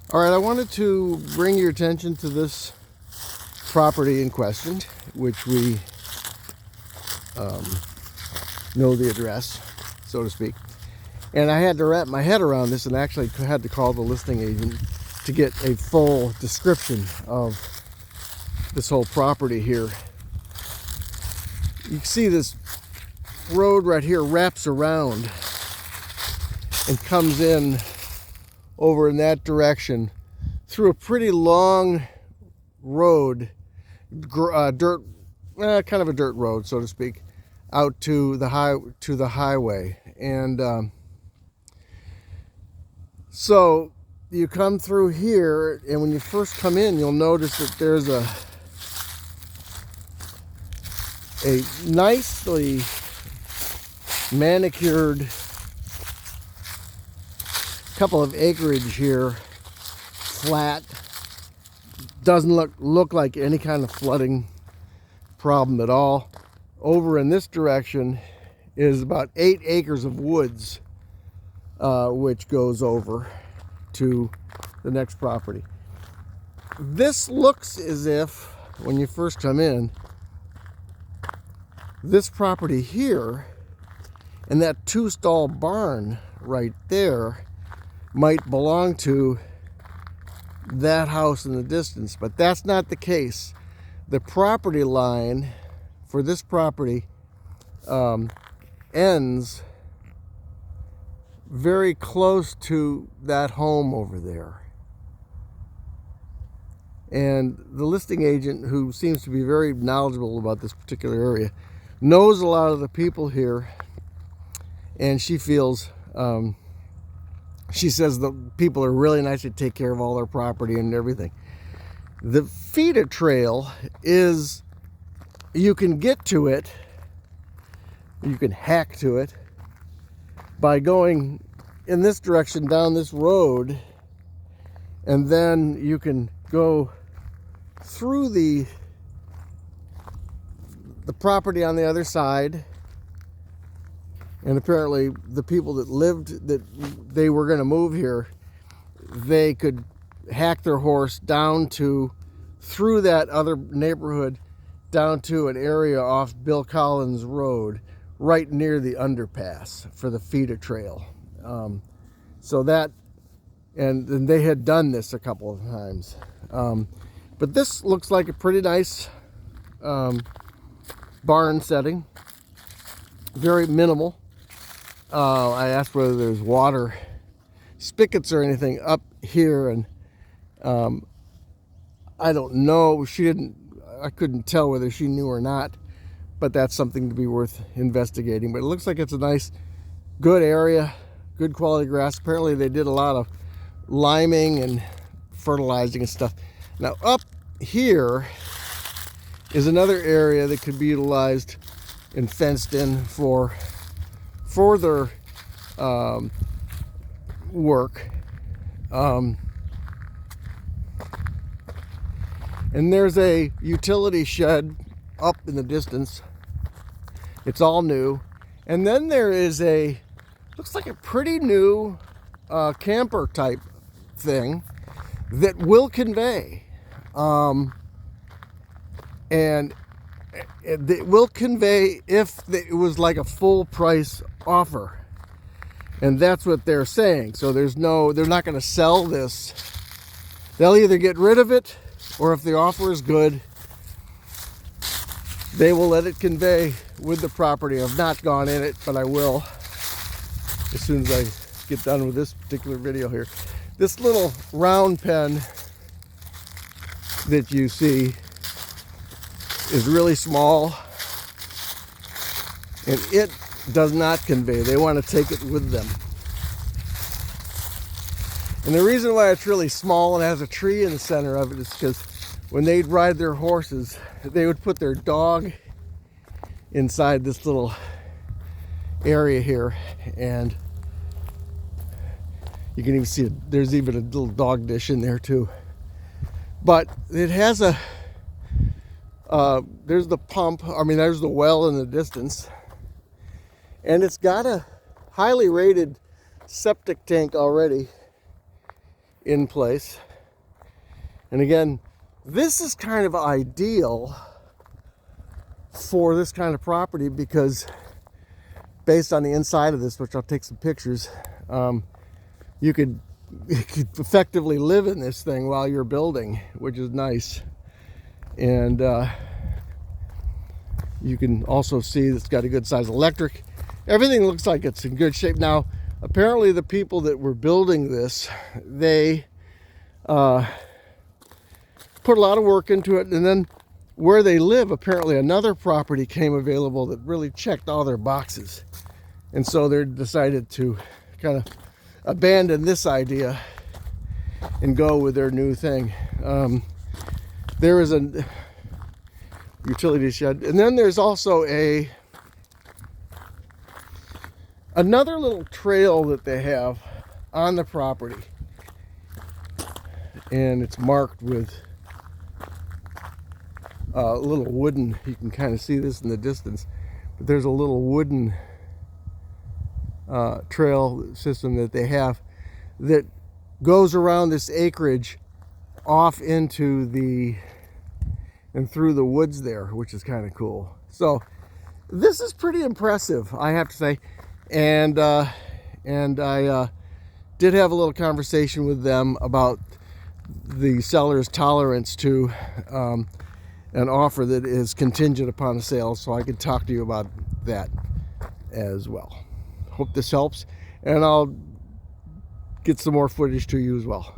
All right, I wanted to bring your attention to this property in question, which we know the address, so to speak. And I had to wrap my head around this and actually had to call the listing agent to get a full description of this whole property here. You can see this road right here wraps around and comes in over in that direction through a pretty long road, dirt, kind of a dirt road, so to speak, out to the highway. And so you come through here, and when you first come in, you'll notice that there's a nicely manicured couple of acreage here, flat. Doesn't look like any kind of flooding problem at all. Over in this direction is about 8 acres of woods, which goes over to the next property. This looks as if, when you first come in, this property here and that 2-stall barn right there might belong to that house in the distance, but that's not the case. The property line for this property ends very close to that home over there. And the listing agent, who seems to be very knowledgeable about this particular area, knows a lot of the people here, and she feels she says the people are really nice to take care of all their property and everything. The feeder trail is, you can get to it, you can hack to it by going in this direction down this road, and then you can go through the property on the other side. And apparently the people that lived, that they were going to move here, they could hack their horse down to, through that other neighborhood, down to an area off Bill Collins Road, right near the underpass for the feeder trail. So that, and they had done this a couple of times. But this looks like a pretty nice barn setting, very minimal. I asked whether there's water spigots or anything up here, and I don't know. I couldn't tell whether she knew or not, but that's something to be worth investigating. But it looks like it's a nice, good area, good quality grass. Apparently they did a lot of liming and fertilizing and stuff. Now up here is another area that could be utilized and fenced in for further work. And there's a utility shed up in the distance. It's all new. And then there is looks like a pretty new camper type thing that will convey. And it will convey if it was like a full price offer. And that's what they're saying. So they're not going to sell this. They'll either get rid of it, or if the offer is good, they will let it convey with the property. I've not gone in it, but I will as soon as I get done with this particular video here. This little round pen that you see is really small, and it does not convey. They want to take it with them. And the reason why it's really small and has a tree in the center of it is because when they'd ride their horses, they would put their dog inside this little area here, and you can even see there's even a little dog dish in there too. But it has there's the pump, there's the well in the distance, and it's got a highly rated septic tank already in place. And again, this is kind of ideal for this kind of property because based on the inside of this, which I'll take some pictures, you could effectively live in this thing while you're building, which is nice. And you can also see it's got a good size electric. Everything looks like it's in good shape. Now, apparently the people that were building this, they put a lot of work into it, and then where they live, apparently another property came available that really checked all their boxes. And so they decided to kind of abandon this idea and go with their new thing. There is a utility shed, and then there's also another little trail that they have on the property, and it's marked with a little wooden, you can kind of see this in the distance, but there's a little wooden trail system that they have that goes around this acreage off into and through the woods there, which is kind of cool. So this is pretty impressive, I have to say. And I did have a little conversation with them about the seller's tolerance to an offer that is contingent upon a sale, so I could talk to you about that as well. Hope this helps, and I'll get some more footage to you as well.